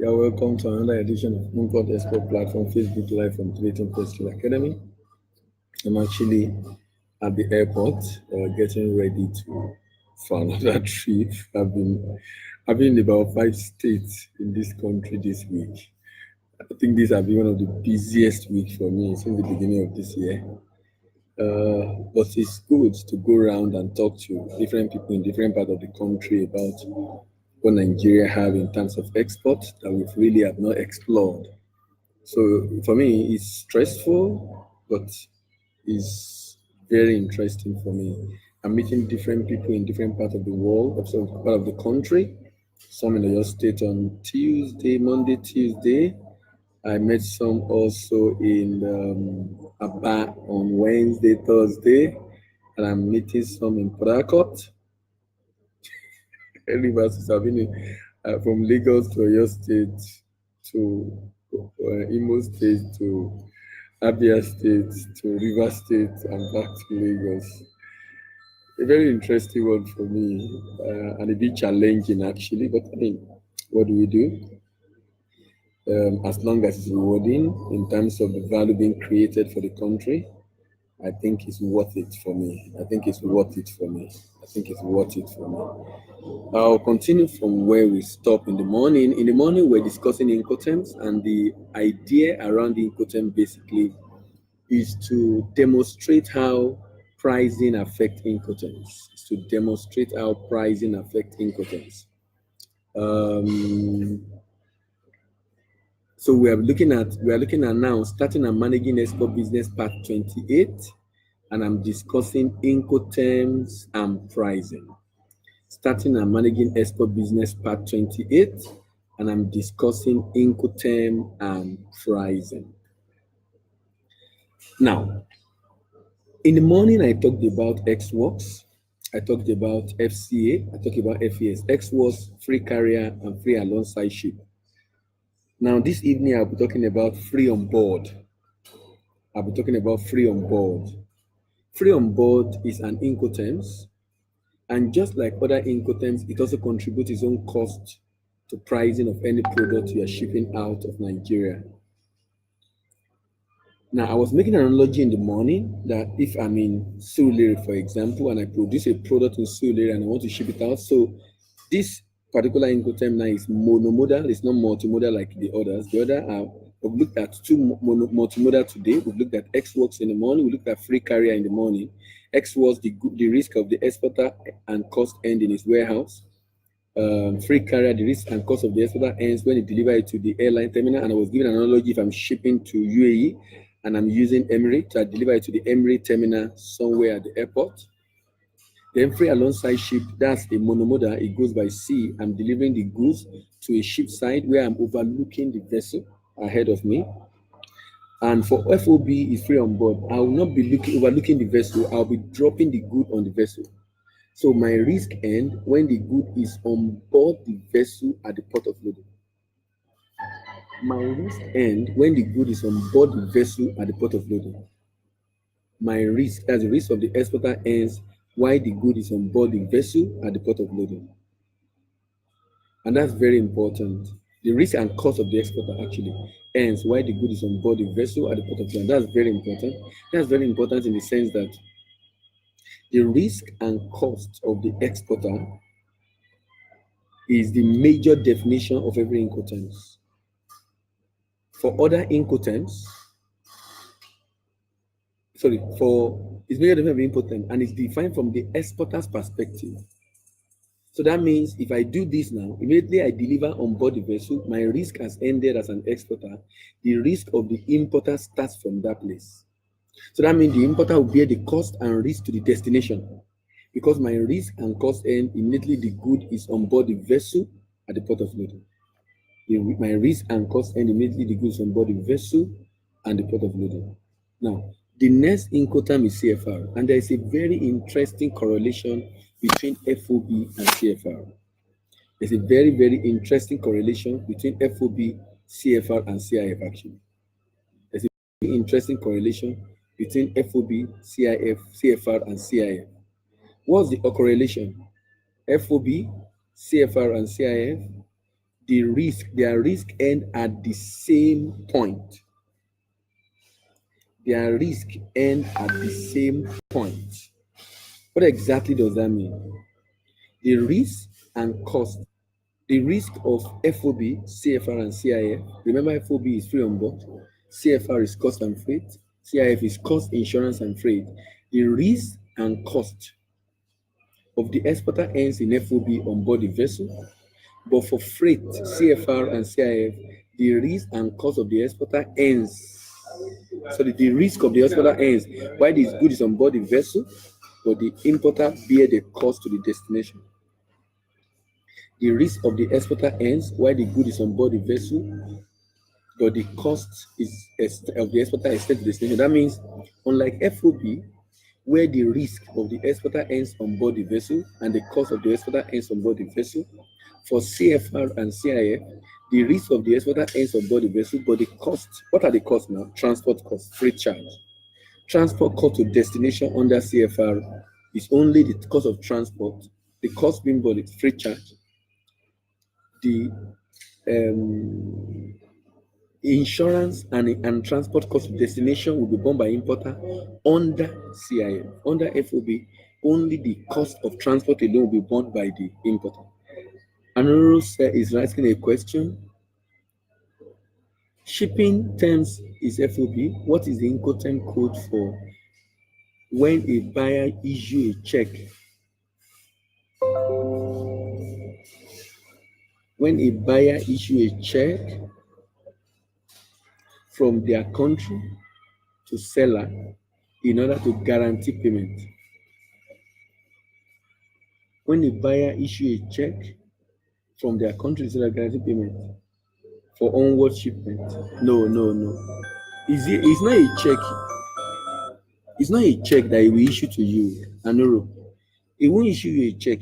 You're welcome to another edition of Incoterms Export Platform Facebook Live from Creating Skill Academy. I'm actually at the airport, getting ready to for another trip. I've been in about 5 states in this country this week. I think this has been one of the busiest weeks for me since the beginning of this year. But it's good to go around and talk to different people in different parts of the country about what Nigeria have in terms of export that we really have not explored. So for me, it's stressful, but it's very interesting for me. I'm meeting different people in different parts of the world, also part of the country. Some in your state on Tuesday, Monday, Tuesday. I met some also in Aba on Wednesday, Thursday, and I'm meeting some in Port Harcourt. Rivers, I've been from Lagos to Oyo State to Imo State to Abia State to River State and back to Lagos. A very interesting one for me and a bit challenging actually, but I mean, what do we do? As long as it's rewarding in terms of the value being created for the country, I think it's worth it for me. I think it's worth it for me. I think it's worth it for me. I'll continue from where we stop in the morning. In the morning, we're discussing Incoterms, and the idea around the Incoterm basically is to demonstrate how pricing affect Incoterms. Is to demonstrate how pricing affect Incoterms. Um, so we are looking at now starting and managing export business part 28, and I'm discussing Incoterms and pricing. Starting and managing export business part 28, and I'm discussing Incoterm and pricing. Now, in the morning, I talked about X-Works, I talked about FCA, I talked about FES. X-Works, free carrier, and free alongside ship. Now, this evening, I'll be talking about free on board. I'll be talking about free on board. Free on board is an Incoterms, and just like other Incoterms, it also contributes its own cost to pricing of any product you are shipping out of Nigeria. Now, I was making an analogy in the morning that if I'm in Surulere, for example, and I produce a product in Surulere and I want to ship it out, so this particular Incoterm now is monomodal, it's not multimodal like the others. The other are, we've looked at two multimodal today. We've looked at X-Works in the morning, we looked at free carrier in the morning. X was the risk of the exporter and cost end in his warehouse. Free carrier, the risk and cost of the exporter ends when it delivered it to the airline terminal. And I was giving an analogy: if I'm shipping to UAE and I'm using Emirates, I deliver it to the Emirates terminal somewhere at the airport. Then free alongside ship, that's a monomodal. It goes by sea. I'm delivering the goods to a ship side where I'm overlooking the vessel ahead of me. And for FOB is free on board. I will not be overlooking the vessel. I'll be dropping the good on the vessel. So my risk end when the good is on board the vessel at the port of loading. My risk end when the good is on board the vessel at the port of loading. My risk, as the risk of the exporter, ends while the good is on board the vessel at the port of loading. And that's very important. The risk and cost of the exporter actually ends while the good is on board the vessel at the port of loading. That's very important. That's very important in the sense that the risk and cost of the exporter is the major definition of every Incoterms. For other Incoterms, it's major definition of Incoterms, and it's defined from the exporter's perspective. So that means if I do this now, immediately I deliver on board the vessel, my risk has ended as an exporter. The risk of the importer starts from that place. So that means the importer will bear the cost and risk to the destination, because my risk and cost end immediately the good is on board the vessel at the port of loading. My risk and cost end immediately the goods on board the vessel and the port of loading. Now, the next Incoterm is CFR, and there is a very interesting correlation between FOB and CFR. There's a very, very interesting correlation between FOB, CFR, and CIF actually. There's a very interesting correlation between FOB, CFR, and CIF. What's the correlation? FOB, CFR, and CIF their risk end at the same point. Their risk end at the same point. What exactly does that mean? The risk and cost, the risk of FOB, CFR, and CIF. Remember, FOB is free on board, CFR is cost and freight, CIF is cost, insurance, and freight. The risk and cost of the exporter ends in FOB on board the vessel, but for freight, CFR, and CIF, the risk and cost of the exporter ends. So the risk of the exporter ends while the good is on board the vessel, but the importer bear the cost to the destination. The risk of the exporter ends while the good is on board the vessel, but the cost of the exporter is set to the destination. That means, unlike FOB, where the risk of the exporter ends on board the vessel and the cost of the exporter ends on board the vessel, for CFR and CIF, the risk of the exporter ends on board the vessel, but the cost, what are the costs now? Transport costs, freight charge. Transport cost to destination under CFR is only the cost of transport, the cost being borne is freight charge. The insurance and transport cost to destination will be borne by importer under CIF. Under FOB, only the cost of transport alone will be borne by the importer. Anoro is asking a question. Shipping terms is FOB. What is the Incoterm code for when a buyer issue a check? When a buyer issue a check from their country to seller in order to guarantee payment. When a buyer issue a check from their country to seller guarantee payment for onward shipment. No. It's not a check. It's not a check that he will issue to you. Anoro. He won't issue you a check.